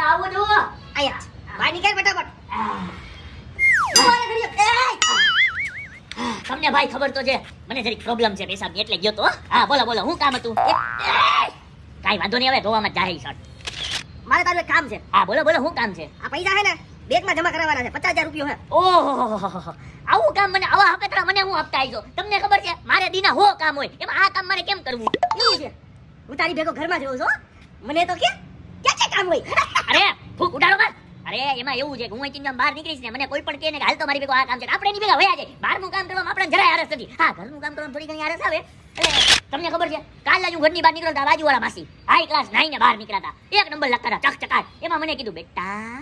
આવો જો આયા બહાર નીકળ ફટાફટ. તમને ભાઈ ખબર તો છે મને જરીક પ્રોબ્લેમ છે પેશાબની એટલે ગયો તો. હા બોલો બોલો હું કામ હતું? કાઈ વાંધો નહીં હવે ધોવામાં જાહે શર્ટ. મારે તારું એક કામ છે. હા બોલો બોલો હું કામ છે? આ પૈસા હે ને બેંકમાં જમા કરાવવાના છે 50,000 રૂપિયા હે. ઓહો આવું કામ મને આવા હકતરા મને હું આપતા આવીજો. તમને ખબર છે મારે દીના હો કામ હોય એમાં આ કામ મારે કેમ કરવું? એવું છે હું તારી ભેગો ઘરમાં જ રહું છું હો. મને તો ક્યાં કામ હોય. અરે ફૂક ઉડાડો બસ. અરે એમાં એવું છે કે હું અહીંથી બહાર નીકળીશ ને મને કોઈ પણ કહે ને કે હાલ તો મારી ભેગો આ કામ છે આપણે એની ભેગા વયા જાય. બહારનું કામ કરવામાં આપણે જરાય આરસ નથી. હા ઘરનું કામ કરવામાં થોડી ઘણી આરસ આવે. એટલે તમને ખબર છે કાલ જ હું ઘરની બહાર નીકળતા બાજુવાળા માસી હાઈ ક્લાસ નાઈને બહાર નીકળ્યા એક નંબર લખતા ચકચકાટ. એમાં મને કીધું બેટા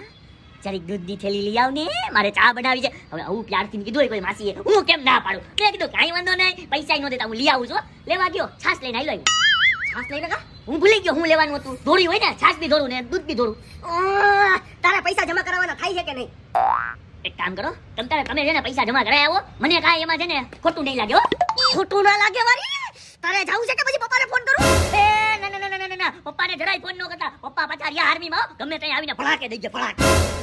જરીક દૂધની થેલી લઈ આવ ને મારે ચા બનાવી છે. હવે આવું પ્યારથી કીધું કોઈ માસીએ હું કેમ ના પાડું. મેં કીધું કાંઈ વાંધો નહીં પૈસા ન દેતા હું લઈ આવું છું. લેવા ગયો છાશ લઈને આવ્યો. છાસ લઈને કા હું ભૂલી ગયો હું લેવાનું હતું. ધોળી હોય ને છાશ બી ધોળું ને દૂધ બી ધોળું. તારા પૈસા જમા કરાવવાના થાય છે કે નહીં? એક કામ કરો તમે છે ને પૈસા જમા કરાય આવો મને કાંઈ એમાં છે ને ખોટું નહીં લાગે હો. ખોટું ના લાગે મારી. તારે જાવું છે કે પછી પપ્પાને ફોન કરું? એ ના પપ્પાને જરાય ફોન ન કરતા. પપ્પા પાછા રહ્યા આર્મીમાં ગમે ત્યાં આવીને ભડાકે દઈ ગયા ભડાકે.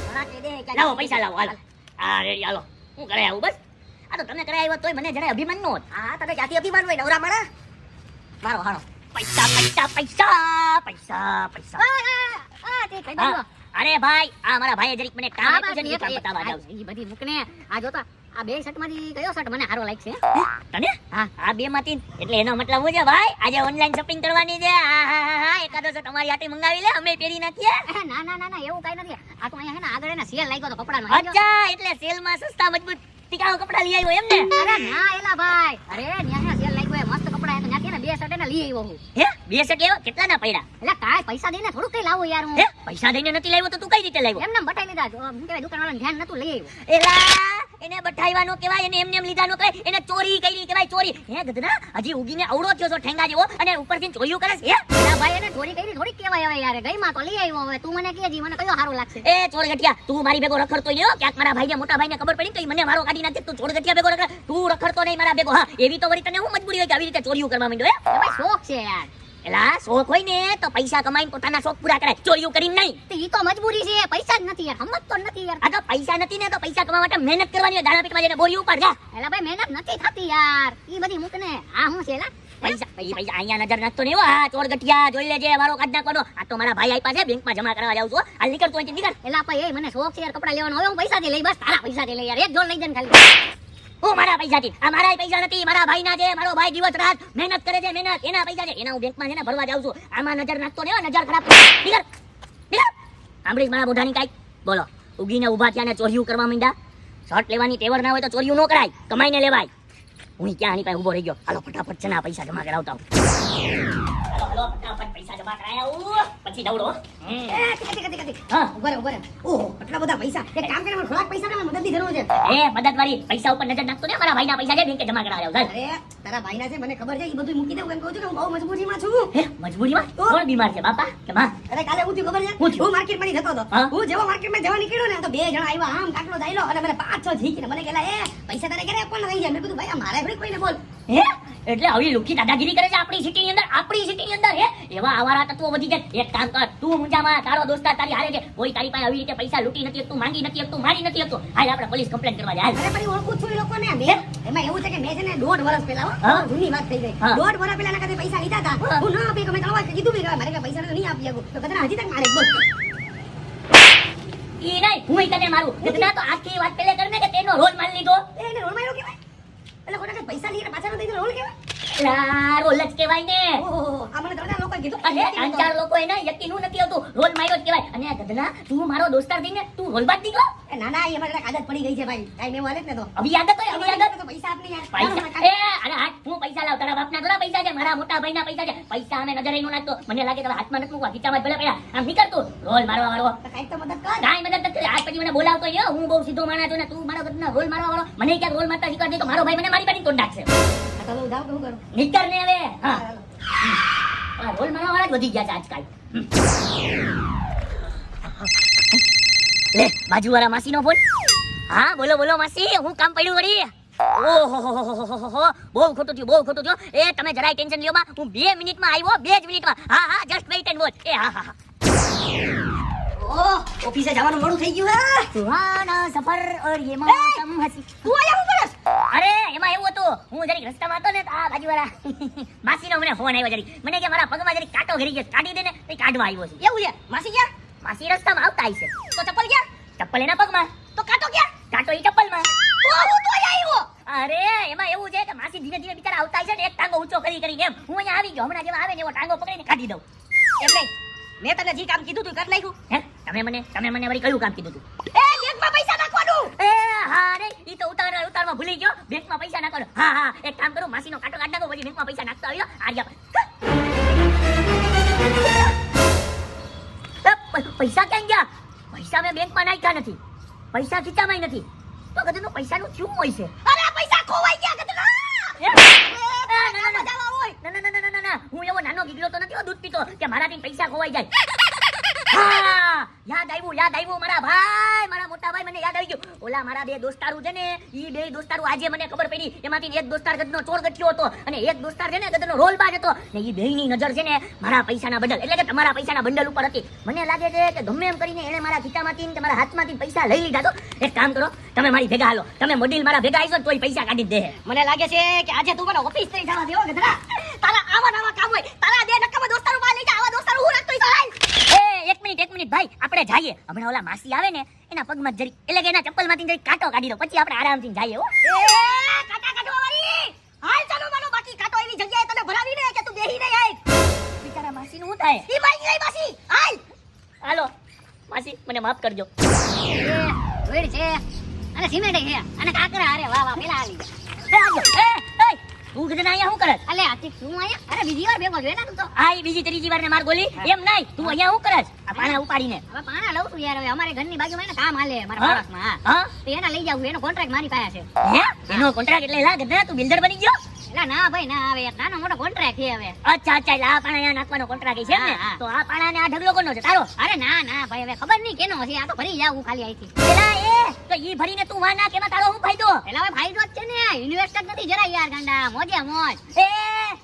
ભડાકે દે કે લાવો પૈસા લાવો હાલો. હા રેડી હાલો હું કરાય આવું બસ. આ તો તમે કરાય આવ્યો તોય મને જરાય અભિમાન નો હોત. હા તને જાતિ અભિમાન હોય નવરા મારા. મારો હાલો પૈસા પૈસા પૈસા પૈસા પૈસા. તે કઈ દો. અરે ભાઈ આ મારા ભાઈએ જરીક મને કામ આપ્યું છે ને એ કામ બતાવવા જાઉં છું. ઈ બધી મૂકને આ જોતા આ બે શર્ટ માંથી કયો શર્ટ મને સારો લાગશે? તને હા આ બે માંથી એટલે એનો મતલબ શું છે ભાઈ આજે ઓનલાઈન શોપિંગ કરવાની છે. હા એકાદો શર્ટ અમારી હાથે મંગાવી લે અમે પહેરી નાખીએ. ના ના ના ના એવું કઈ નથી. આ તો અહીંયા હે ને આગળ એને સેલ લાગ્યો તો કપડાનો. અચ્છા એટલે સેલ માં સસ્તા મજબૂત ટીકાઉ કપડા લઈ આવ્યો એમ ને? અરે ના એલા ભાઈ અરે ન્યા સેલ લાગ્યો મસ્ત કપડા હે તો ત્યાંથી ને બે શર્ટ એને લઈ આવ્યો હું. હે બે શર્ટ એવા કેટલાના પડ્યા? એટલે કાઈ પૈસા દઈને થોડું કઈ લાવો યાર હું. હે પૈસા દઈને નથી લાવ્યો તો તું કઈ રીતે લાવ્યો? એમને બટાઈ લીધા જો હું કહેવાય દુકાનવાળાને ધ્યાન નતું લઈ આવ્યો. એલા એને બઠાઈવા નો કહેવાય એને એમને એમ લીધા નો કહેવાય એને ચોરી કરી કહેવાય ચોરી. હે ગધના હજી ઉગીને અવળો થયો છો ઠેંગા જેવો અને ઉપરથી ચોરીઓ કરે છે. હે એલા ભાઈ એને ચોરી કરી થોડી કહેવાય હવે યાર ગઈ માં તો લઈ આવ્યો. હવે તું મને કહેજી મને કયો સારો લાગશે? એ ચોર ગઠિયા તું મારી ભેગો રખડતો નહીં હો. ક્યાંક મારા ભાઈને મોટા ભાઈને ખબર પડી તો ઈ મને મારો કાઢી નાખે. તું ચોર ગઠિયા ભેગો રખડ તું રખડતો નહીં મારા ભેગો. હા એવી તો વળી તને હું મજબૂરી હોય કે આવી રીતે ચોરીઓ કરવા માંડ્યો? હે ભાઈ શોખ છે યાર. એલા શોખ હોય ને તો પૈસા કમાઈને પોતાના શોખ પૂરા કરાય ચોરીઓ કરીને નહીં. તો ઈ તો મજબૂરી છે પૈસા જ નથી યાર સમજતો નથી યાર. આ તો પૈસા નથી ને તો પૈસા કમાવા માટે મહેનત કરવાની હોય. દાણા પીટમાં જઈને બોરી ઉપર જા. એલા ભાઈ મહેનત નથી થતી યાર ઈ બધી મૂક ને. આ હું છે એલા પૈસા અહીંયા નજર નાખતો નહીં હો. હા ચોર ગઠિયા જોઈ લેજે મારો કાઢ નાખવાનો. આ તો મારા ભાઈ આપ્યા છે બેંકમાં જમા કરવા જાઉં છું. હાલ નીકળ તું અહીંથી નીકળ. એલા ભાઈ એ મને શોખ છે યાર કપડા લેવાનો. હવે હું પૈસાથી લઈ બસ તારા પૈસાથી લઈ યાર એક જોડ લઈ જન ખાલી. હું મારા પૈસાથી આ મારા પૈસા નથી મારા ભાઈના છે. મારો ભાઈ દિવસ રાત મહેનત કરે છે મહેનત એના પૈસા છે એના હું બેંકમાં છે ને ભરવા જાઉં છું. આમાં નજર નાખતો નહીં નજર ખરાબ. નીકળ નીકળ. સાંભળીશ મારા મોઢાની કાંઈ બોલો ઉગીને ઊભા થયા ને ચોરીઓ કરવા માંડ્યા. શર્ટ લેવાની ટેવર ના હોય તો ચોરીઓ ન કરાય કમાઈને લેવાય. હું ક્યાં આની પાસે ઊભો રહી ગયો. હાલો ફટાફટ છે ને પૈસા જમા કરાવતા હું. હાલો ફટાફટ પૈસા જમા કરાય આવું પછી દৌડો. હા ઉભા રહે ઓહો આટલા બધા પૈસા. એક કામ કરે મને થોડાક પૈસા ને મદદની જરૂર છે. એ મદદ વાળી પૈસા ઉપર નજર નાખતો ને મારા ભાઈના પૈસા છે બેંકે જમા કરાવવા જાવ. અરે તારા ભાઈના છે મને ખબર છે ઈ બધું મૂકી દે. હું એમ કહું છું કે હું બહુ મજબૂરીમાં છું. હે મજબૂરીમાં કોણ બીમાર છે બાપા કે માં? અરે કાલે હું થયું ખબર છે હું માર્કેટમાં જતો હતો. હું જેવો માર્કેટમાં જવા નીકળ્યો ને તો બે જણા આવ્યા આમ કાકડો દાયલો અને મને 5-6 ઝીકીને મને કહેલા એ પૈસા તારે ઘરે આપવાના થઈ જાય. મેં કીધું ભાઈ આ મારે થોડી કોઈને બોલ. હે એટલે આવી લુખી દાદાગીરી કરે છે આપણી સિટીની અંદર હે એવા આવારા તત્વો વધી જાય. એક કામ કર તું મુંજામાં તારો દોસ્તાર તારી હારે છે કોઈ તારી પાસે આવી રીતે પૈસા લૂટી નથી શકતું માંગી નથી શકતું મારી નથી શકતું. હાલ આપણે પોલીસ કમ્પ્લેન કરવા જાય. અરે પણ ઓળખું છું એ લોકોને. એમાં એવું છે કે મેં છે ને 1.5 વર્ષ પહેલા જૂની વાત થઈ ગઈ. 1.5 વર્ષ પહેલા ના પૈસા લીધા હતા. હું ના આપી કે મેં તળવા કીધું બી કે મારે કે પૈસા નહીં આપી શકું તો કદાચ હજી તક મારે બોલ ઈ નહીં હું તને મારું કદાચ તો આખી વાત પેલે કરને કે તેનો રોલ મારી લીધો. એને રોલ માર્યો કેવાય એટલે કોને પૈસા લઈને પાછા ન દઈ રોલ કેવાય? લા રોલ જ કહેવાય ને. ઓહો આ મને ત્રણ લોકોએ કીધું. અરે 3-4 લોકો એને યકીનું નથી આવતું રોલ માર્યો જ કહેવાય. અને આ ગધના તું મારો દોસ્તાર થઈને તું રોલ બાદ દીકરો. એ ના ના એ અમારે આદત પડી ગઈ છે ભાઈ. ટાઈમ એવો હાલે જ ને તો અભી આદત હોય અભી આદત તો પૈસા આપને યાર પૈસા એ અરે હાથ હું પૈસા લાવ તારા બાપના થોડા પૈસા છે મારા મોટા ભાઈના પૈસા છે. પૈસા અમે નજરે નો નાખતો મને લાગે તો હાથમાં નથી મૂકવા ખીચામાં ભલે પડ્યા. આમ નીકળ તું રોલ મારવા વાળો. તો કાઈ તો મદદ કર. કાઈ મદદ નથી આજ પછી મને બોલાવતો હોય હું બહુ સીધો માણસ છું ને તું મારો ગધના રોલ મારવા વાળો. મને ક્યાંક રોલ મારતા શીખવાડે તો મારો ભાઈ મને મારી પાડી તોડ નાખશે. તો હું જાઉં તો હું કરું? નીકળ ને હવે. હા આ રોલ મારવા વાળા જ વધી ગયા છે આજકાલ. લે બાજુવાળા માસીનો ફોન. હા બોલો બોલો માસી હું કામ પડ્યું વળી. ઓહો બહુ ખોટું થયું. એ તમે જરાય ટેન્શન લ્યો માં હું 2 મિનિટમાં આવ્યો 2 જ મિનિટમાં. હા જસ્ટ વેઇટ એન્ડ વોચ. એ હા ઓહો ઓફિસે જવાનું મોડું થઈ ગયું હે સુહાના સફર ઓર યે મૌસમ હસી. તું આયા હું કરસ અરે એમાં એવું હતું, હું જરીક રસ્તામાં હતો ને તો આ બાજુવાળા માસીનો મને ફોન આવ્યો જરીક. મને કે મારા પગમાં જરીક કાંટો ઘરી ગયો, કાઢી દે ને તો ઈ કાઢવા આવ્યો છું. એવું છે માસી ગયા માસી રસ્તામાં આવતા હશે. તો ચપ્પલ ગયા ચપ્પલ એના પગમાં, તો કાટો ગયા કાંટો ઈ ચપ્પલમાં. તો હું તો આયા આવ્યો અરે એમાં એવું છે કે માસી ધીરે ધીરે બિચારા આવતા હશે ને એક ટાંગો ઊંચો કરી કરીને એમ હું અહીંયા આવી ગયો. હમણાં જેવા આવે ને એવો ટાંગો પકડીને કાઢી દઉં. એટલે મેં તને જે કામ કીધું તું કરી નાખ્યું હે તમે મને વળી કયું કામ કીધું તું? એ બેંકમાં પૈસા નાખવાનું એ હા રે ઈ તો ઉતારમાં ભૂલી ગયો. બેંકમાં પૈસા નાખવાનો. હા એક કામ કરું, માસીનો કાંટો કાઢ નાખો, પછી બેંકમાં પૈસા નાખતો આવ્યો. આર્યા પૈસા ક્યાં ગયા? પૈસા મેં બેંકમાં નાખ્યા નથી, પૈસા ખીચામાં નથી. તો કદનો પૈસાનું શું હોય છે? અરે પૈસા ખોવાઈ ગયા કતરા ના, હું એવો નાનો ગીગડો તો નથી હો, દૂધ પીતો કે મારાથી પૈસા ખોવાઈ જાય. હા, યાદ આવ્યું મારા ભાઈ, મારા મોટા ભાઈ, મને યાદ આવી ગયું. ઓલા મારા બે દોસ્તારું છે ને, ઈ બે દોસ્તારું આજે મને ખબર પડી. એમાંથી એક દોસ્તાર ગધનો ચોર ગઠિયો હતો અને એક દોસ્તાર છે ને ગધનો રોલબાજ હતો. ને ઈ બેયની નજર છે ને મારા પૈસાના બંડલ, એટલે કે તમારા પૈસાના બંડલ ઉપર હતી. મને લાગે છે કે ગમે એમ કરીને એને મારા ખીચામાંથી ને મારા હાથમાંથી પૈસા લઈ લીધા. તો એક કામ કરો, તમે મારી ભેગા હાલો, તમે મોડીલ મારા ભેગા આવીશો તોય પૈસા કાઢી દે. મને લાગે છે કે આજે તું મને ઓફિસ થઈ જવા દેવો ગધરા તારા આવા નવા કામ હોય તારા બે નક્કામાં દોસ્તારું બહાર લઈ જા આવા દોસ્તારું હું રાખતો હોય એક મિનિટ ભાઈ, આપણે જઈએ. હમણાં ઓલા માસી આવે ને એના પગમાં જરી, એટલે કે એના ચપ્પલમાંથી જરી કાંટો કાઢી દો, પછી આપણે આરામથી જઈએ. હો કાટા કાઢવા વાળી હાલ ચાલો માનો બાકી કાટો એવી જગ્યાએ તને ભરાવી ને કે તું બેહી નહીં આય બિચારા માસીનું શું થાય? ઈ બાઈ ગઈ માસી હાલ હાલો માસી, મને માફ કરજો. વેડ છે અને સિમેન્ટ છે અને કાકરા અરે વાહ પેલા આવી તું ગધેડા અહીંયા શું કરસ? અલે આતી તું આયા અરે બીજી વાર ભેગો જોઈ ને તું તો આ ઈ બીજી ત્રીજી વાર ને માર ગોલી એમ નહીં, તું અહીંયા શું કરસ? આ પાણા ઉપાડીને. હવે પાણા લઉં છું યાર. હવે અમારે ઘરની બાજુમાં ને કામ હાલે મારા પાડોશમાં હા તો એના લઈ જાવું એનો કોન્ટ્રાક્ટ મારી પાસે છે. હે એનો કોન્ટ્રાક્ટ એટલે લા ગધેડા તું બિલ્ડર બની ગયો? એટલે ના ભાઈ ના આવે એક નાનો મોટો કોન્ટ્રાક્ટ છે હવે. અચ્છા એટલે આ પાણા અહીંયા નાખવાનો કોન્ટ્રાક્ટ છે એમ ને? હા. તો આ પાણા ને આ ઢગલો કોનો છે? તારો? અરે ના ભાઈ હવે ખબર નહીં કેનો છે આ તો ભરી જાવું ખાલી અહીંથી. પેલા એ તો ઈ ભરીને તું વા નાખ, એમાં તારો શું ફાયદો? એટલે હવે ફાયદો જ છે ને ઇન્વેસ્ટ જ નથી જરા યાર ગાંડા મોજે મોજ. એ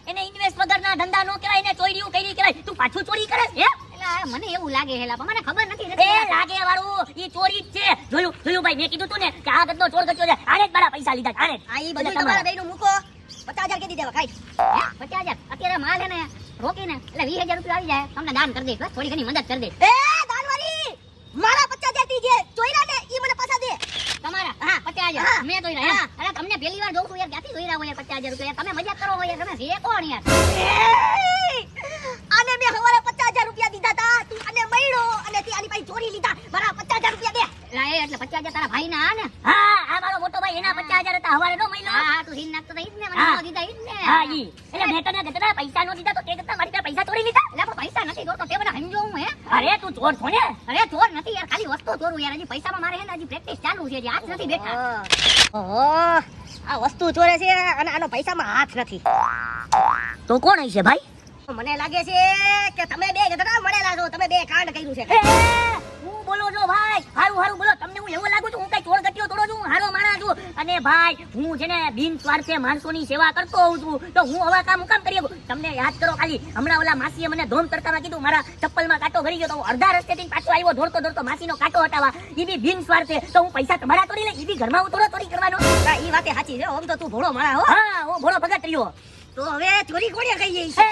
એને ઇન્વેસ્ટ વગરના ધંધા નો કહેવાય, એને ચોર્યું કરી કહેવાય. તું પાછું ચોરી કરે હે? એટલે મને એવું લાગે હેલા પણ મને ખબર નથી એ લાગે વાળું ઈ ચોરી જ છે. જોયું ભાઈ, મેં કીધું તું ને કે આ ગધો ચોર ગચ્યો છે. આને જ મારા પૈસા લીધા, આને જ. આ ઈ બધું તમારા બેયનું મૂકો 50,000 કીધી દેવા ખાઈ 50,000 અત્યારે માલ હે ને રોકીને એટલે 20,000 રૂપિયા આવી જાય તમને દાન કરી દે થોડી ઘણી મદદ કરી દે. એ દાનવાળી મારા 50,000 થી જે ચોયરા ને ઈ મને પાછા દે તમારા. હા 50,000 મેં ચોયરા. અરે તમને પહેલી વાર જોઉં છું યાર, ક્યાંથી ચોયરા હોય 50,000 રૂપિયા? તમે મજાક કરો હોય તમે છે કોણ યાર? આને મેં હવારે 50,000 રૂપિયા દીધા તા તું આને મળ્યો અને તે આની પાસે ચોરી લીધા મારા 50,000 રૂપિયા દે. એટલે 50,000 તારા ભાઈ ના ને? હા આ મારો મોટો ભાઈ, એના 50,000 હતા, હવારે નો મળ્યો. હા તું હિન નાખતો ઈ જ ને મને હા. નો દીધા ઈ જ ને. હા ઈ એટલે મેં તને ગધેડા પૈસા નો દીધા તો તે કરતા મારી પાસે પૈસા ચોરી લીધા. એટલે પણ પૈસા નથી જોતો તે બધા સમજો હું હે. અરે તું ચોર છો ને? અરે ચોર નથી યાર, ખાલી વસ્તુ ચોરું યાર. હજી પૈસામાં મારે હે ને હજી પ્રેક્ટિસ ચાલુ છે, હજી હાથ નથી બેઠા. ઓહો આ વસ્તુ ચોરે છે અને આનો પૈસામાં હાથ નથી. તો કોણ હશે ભાઈ? મને લાગે છે કે તમે બે ગધડા મળેલા છો, તમે બે કાંડ કર્યું છે. હું બોલો છો ભાઈ? હારું બોલો. તમને હું એવું લાગુ છું હું કઈ ચોર ગટ્યો તોડો છું? હું હારો માણસ છું. અને ભાઈ હું છે ને બિન સ્વાર્થે માણસોની સેવા કરતો હોઉં છું, તો હું આવા કામ કરી શકું? તમને યાદ કરો ખાલી હમણાં ઓલા માસીએ મને ધોમ તડકામાં કીધું, મારા ચપ્પલમાં કાંટો ભરી ગયો તો હું અડધા રસ્તેથી પાછો આવ્યો દોડતો માસીનો કાંટો હટાવવા. ઈ બી બિન સ્વાર્થે. તો હું પૈસા તમારા તોડી લઈ, ઈ બી ઘરમાં હું થોડો ચોરી કરવાનો? ઈ વાતે સાચી છે. આમ તો તું ભોળો માણા હો. હા હું ભોળો ભગત રહ્યો. તો હવે ચોરી કોણે કહી છે?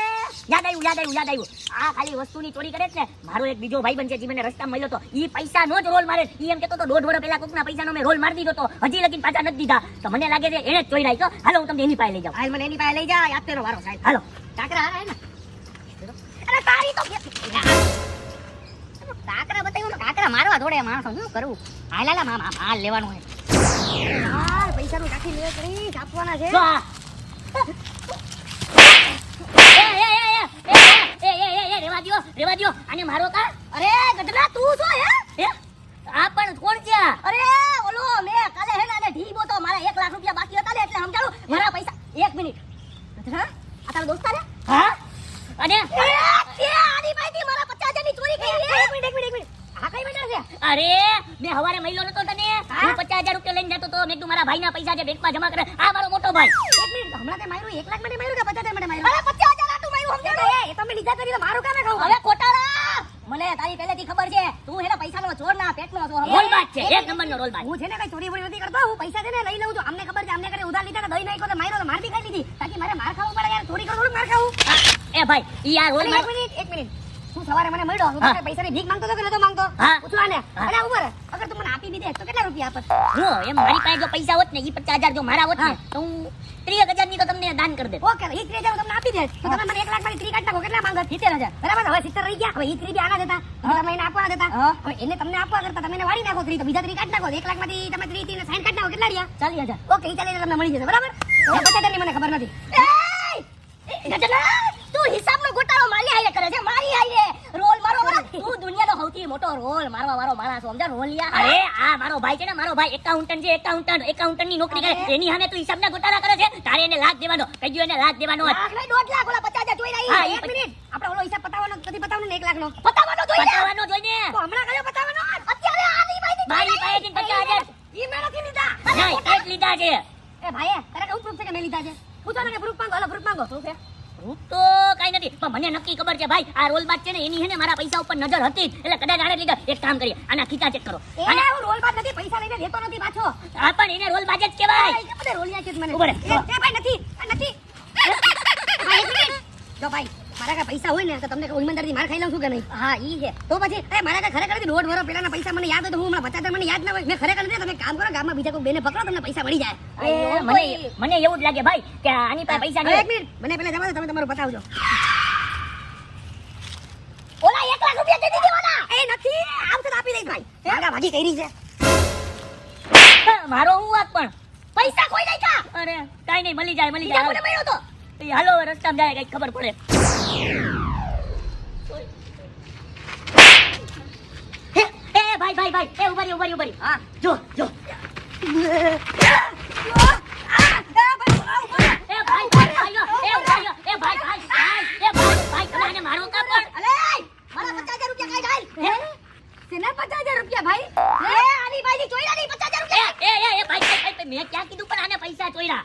યાદ આવ્યું. આ ખાલી વસ્તુની ચોરી કરે છે ને, મારો એક બીજો ભાઈબંધ છે જે મને રસ્તામાં મળ્યો તો, ઈ પૈસા નો જ રોલ મારે. ઈ એમ કહેતો તો 1.5 વર્ષ પહેલા કોકના પૈસાનો મેં રોલ મારી દીધો તો, હજી લગીન પાછા નથી દીધા. તો મને લાગે છે એને જ ચોરી રાખ્યો. હાલો હું તમને એની પાસે લઈ જાઉં. હાલ મને એની પાસે લઈ જા, યાદ તેરો વારો સાહેબ. હાલો. કાકરા હારા હે ને? અરે તારી તો કાકરા બતાવ્યું ને, કાકરા મારવા દોડે માણસો, શું કરવું? હાલ માલ લેવાનું હે યાર, પૈસાનું કાકી લે કરી આપવાના છે. રેવા દ્યો. આને મારો કા? અરે ગધડા તું છો હે? આ પણ કોણ છે? અરે ઓલો મે કાલે હે ને આને ઢીબો તો મારા 1 લાખ રૂપિયા બાકી હતા ને એટલે સમજાડું મારા પૈસા 1 મિનિટ. ગધડા આ તારો દોસ્તાર હે? હા અને આની પાસેથી મારા 50,000 ની ચોરી કરી. 1 મિનિટ આ કઈ બેઠા છે? અરે મેં હવારે મળ્યો નતો તને? હું 50,000 રૂપિયા લઈને જતો તો, મેં કીધું મારા ભાઈના પૈસા છે બેંકમાં જમા કરે. આ મારો મોટો ભાઈ. 1 મિનિટ હમણાં તે માર્યું 1 લાખ માટે માર્યું કે 50,000 માટે માર્યું? અરે 50,000 આટલું માર્યું સમજાડો. એ તમે લીધા કરી તો મારું કામે ખાવ. હવે કોટાળા મને મને તારી પહેલેથી ખબર છે તું હેને પૈસાનો ચોર ના પેટનો છો રોલબાજ છે, એક નંબરનો રોલબાજ. હું છે ને કઈ ચોરી બોરી નથી કરતો હું પૈસા છે ને લઈ લઉં છું અમને ખબર છે અમને કરે ઉધાર લીધા તો દઈ નાખ્યો તો માર્યો તો માર બી ખાઈ લીધી તાકી મારે માર ખાવું પડે યાર ચોરી કરો થોડું માર ખાવું એ ભાઈ ઈ આ અને રોલબાજ એક મિનિટ તું સવારે મને મળ્યો હું તારે પૈસાની ભીખ માંગતો તો કે નતો માંગતો હા. પૂછવા ને હા. અરે ઉભર અગર તું મને આપી બી દે તો કેટલા રૂપિયા આપત હું એમ મારી પાસે જો પૈસા હોત ને ઈ 50,000 જો મારા હોત ને હા. તો હું 30,000 ની તો તમને દાન કરી દે. ઓકે ઈ 30,000 તમને આપી દે તો તમે મને 1 લાખ માંથી 30 કાઢ નાખો કેટલા માંગત 70,000 બરાબર હવે 70 રહી ગયા હવે ઈ 30 બી આના દેતા તમે એને આપવા દેતા હવે એને તમને આપવા કરતા તમે એને વાળી નાખો 30 તો બીજા 30 કાઢ નાખો 1 લાખ માંથી તમે 30 ને 60 કાઢ નાખો કેટલા રહ્યા 40,000 ઓકે ઈ 40,000 તમને મળી જશે બરાબર 50,000 ની મને ખબર નથી એ ગજના તું હિસાબનો ગોટાળો મારી હારે કરે છે મારી હારે રોલ મારો તું દુનિયાનો સૌથી મોટો રોલ મારવા વાળો માણસ સમજા રોલિયા અરે આ મારો ભાઈ છે ને મારો ભાઈ એકાઉન્ટન્ટ છે એકાઉન્ટન્ટ ની નોકરી કરે એની સામે તું હિસાબના ગોટાળા કરે છે તારે એને લાખ દેવાનો કહી એને લાખ દેવાનો હોત. લાખ નહીં 1.5 લાખ ઓલા 50,000 જોઈ હા, રહી ઈ એક મિનિટ આપણે ઓલો હિસાબ પતાવવાનો નથી પતાવવાનો ને 1 લાખ નો પતાવવાનો જોઈએ પતાવવાનો જોઈને તો હમણાં કયો પતાવવાનો અત્યારે આ નહીં મારી પાસેથી 50,000 ઈ મેં નથી લીધા નહીં એક લીધા છે. એ ભાઈ તારે કેવું પ્રૂફ છે કે મેં લીધા છે પૂછો ને કે પ્રૂફ માંગો હાલો પ્રૂફ માંગો પ્રૂફ હું તો કાઈ નથી પણ મને નક્કી ખબર છે ભાઈ આ રોલબાજ છે ને એની હે ને મારા પૈસા ઉપર નજર હતી જ. એટલે કદાચ આને લીધા એક કામ કરીએ આના ખીચા ચેક કરો એ હું રોલ બાદ નથી પૈસા લઈને લેતો નથી પાછો આ પણ એને રોલબાજ જ કહેવાય. એ બધે રોલિયા છે જ મને ઉભો રહે. એ ભાઈ નથી ભાઈ એક મિનિટ જો ભાઈ મારા કાંઈ પૈસા હોય ને તો તમને કોઈ ઈમાનદારથી માર ખાઈ લઉં છું કે નહીં હા ઈ છે તો પછી મારા કાંઈ ખરેખર નથી 1.5 વર્ષ પહેલાના પૈસા મને યાદ હોય તો હું હમણાં 50,000 મને યાદ ના હોય મેં ખરેખર નથી તમે કામ કરો ગામમાં બીજા કોઈ બેને પકડો તમને પૈસા મળી જાય મને એવું જ લાગે ભાઈ કે આની પાસે પૈસા એક નહીં. મિનિટ મને પહેલા જવા દો તમે તમારું બતાવજો ઓલા 1 લાખ રૂપિયા દે દીધી ઓલા એ નથી આવશે તો આપી દઈશ ભાઈ ભાગા ભાગી કરી છે મારો હું વાત પણ પૈસા કોઈ નહીં કા અરે કાઈ નહીં મળી જાય બીજા કોને મળ્યો તો એ હાલો હવે રસ્તામાં જાય કઈ ખબર પડે. એ ભાઈ એ ઉભા રહી હા જો જો એ ભાઈ તમે આને મારો કા પણ અલે મારા 50,000 રૂપિયા કાઈ જાય સેના 50,000 રૂપિયા ભાઈ એ આની ભાઈની ચોયરા ની 50,000 રૂપિયા એ ભાઈ મેં ક્યાં કીધું પણ આને પૈસા ચોર્યા.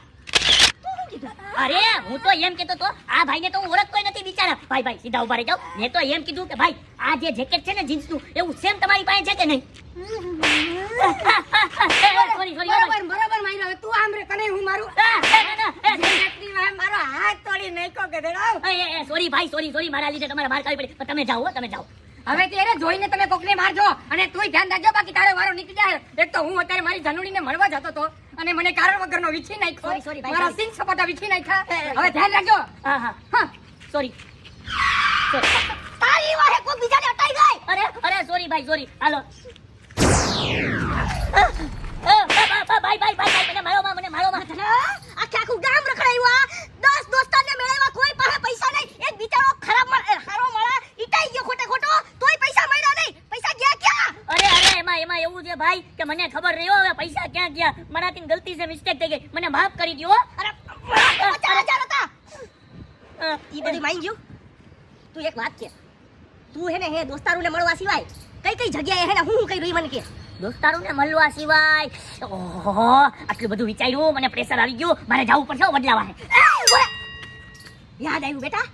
અરે હું તો એમ કેતો તો આ ભાઈને તો હું ઓળખતો નથી બિચારા. ભાઈ સીધા ઉભા રહી જાઓ. મેં તો એમ કીધું કે ભાઈ આ જે જેકેટ છે ને જીન્સનું એવું સેમ તમારી પાસે છે કે નહીં? સોરી બરાબર મારી હવે તું આમ રે કને હું મારું મારો હાથ તોડી નાખ્યો કે દેડો સોરી ભાઈ સોરી મારા લીધે તમારે માર ખાવી પડી પણ તમે જાઓ તમે જાઓ. હવે તેરે જોઈને તમે કોકને મારજો અને તુંય ધ્યાન રાખજો બાકી તારો વારો નીકળી જાય એક તો હું અત્યારે મારી જનુડીને મળવા જતો તો અને મને કારણ વગરનો વીછી નાખ્યો Sorry, ભાઈ, મારા સિંગ સપાટા વીછી નાખ્યા હવે ધ્યાન રાખજો હા સોરી તારી વાહે કોઈ બીજાને અટાઈ ગઈ અરે સોરી ભાઈ સોરી હાલો. ભાઈ મને મારો આખું ગામ રખડાયું 10 દોસ્તારને મેળવ્યા કોઈ પાસે પૈસા નહીં એક બિચારો ખરાબ હારો મળા ઈટાઈ ગયો ખોટો તોય પૈસા મળ્યા નહીં પૈસા ગયા ક્યાં અરે એમાં એવું છે ભાઈ કે મને ખબર નહીં હો હવે પૈસા ક્યાં ગયા મારાથી ગલતી છે મિસ્ટેક થઈ ગઈ મને માફ કરી દો. અરે 50,000 હતા ઈ બધું માઈ ગયું તું એક વાત કે તું હે ને હે દોસ્તારોને મળવા સિવાય કઈ જગ્યાએ હે ને હું કઈ રહી મને કે દોસ્તારોને મળવા સિવાય ઓહો આટલું બધું વિચાર્યું મને પ્રેશર આવી ગયું મારે જવું પડશે હો બદલાવા. યાદ આવ્યું બેટા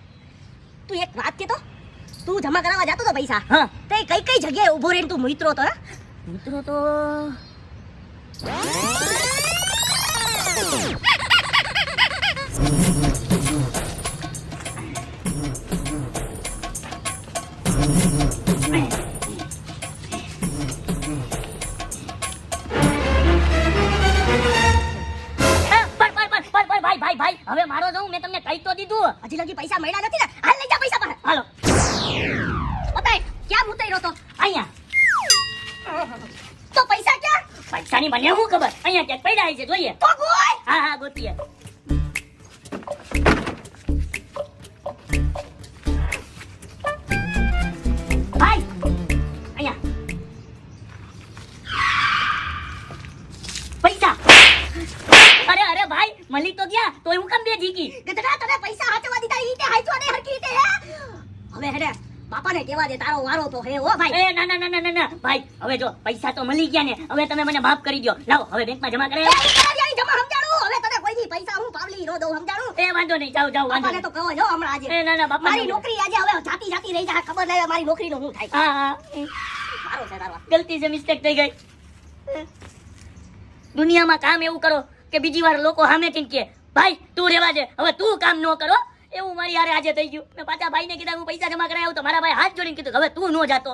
તું એક વાત કે તો તું જમા કરાવવા જતો તો પૈસા હા તે કઈ જગ્યાએ ઊભો રહીને તું મિત્રો તો મિત્રો તો ભાઈ હવે મારો જાઉં મેં તમને કહી તો દીધું. હજી લગી પૈસા મળ્યા નથી ને હાલ લઈ જા પૈસા પાસે હાલો બતાય ક્યાં મુતાઈ તો અહીંયા તો પૈસા ક્યાં પૈસાની મને શું ખબર અહીંયા ક્યાંક પડ્યા છે જોઈએ. તો ગોય હા ગોતીએ. ભાઈ અહીંયા પૈસા. અરે ભાઈ મળી તો ગયા તોય હું કેમ બે જીકી? ગધડા તને પૈસા હાચવા દીધા ઈ તે હાચવા નહીં હરકી રીતે હે હવે હેડે બાપાને કહેવા દે તારો વારો તો હે ઓ ભાઈ એ ના ભાઈ હવે જો પૈસા તો મળી ગયા ને હવે તમે મને માફ કરી દો. લાવો હવે બેંકમાં જમા કરાવી. જમા સમજાડું હવે તને કોઈ દી પૈસા હું પાવલી નો દઉં સમજાણું એ વાંધો નહીં, જાઓ જાઓ, વાંધો બાપાને તો કહો જો હમણાં આજે નહીં. એ ના ના બાપા મારી નોકરી આજે હવે જાતી જાતી રહી જાય ખબર નહીં મારી નોકરીનું શું થાય હા હા મારો છે તારો ગલતી છે, મિસ્ટેક થઈ ગઈ. દુનિયામાં કામ એવું કરો કે બીજી વાર લોકો સામેથી કે ભાઈ તું રહેવા દે, હવે તું કામ ન કરો. એવું મારી હારે આજે થઈ ગયું. મેં પાછા ભાઈને કીધા હું પૈસા જમા કરાવ્યો તો મારા ભાઈ હાથ જોડીને કીધું હવે તું ન જાતો.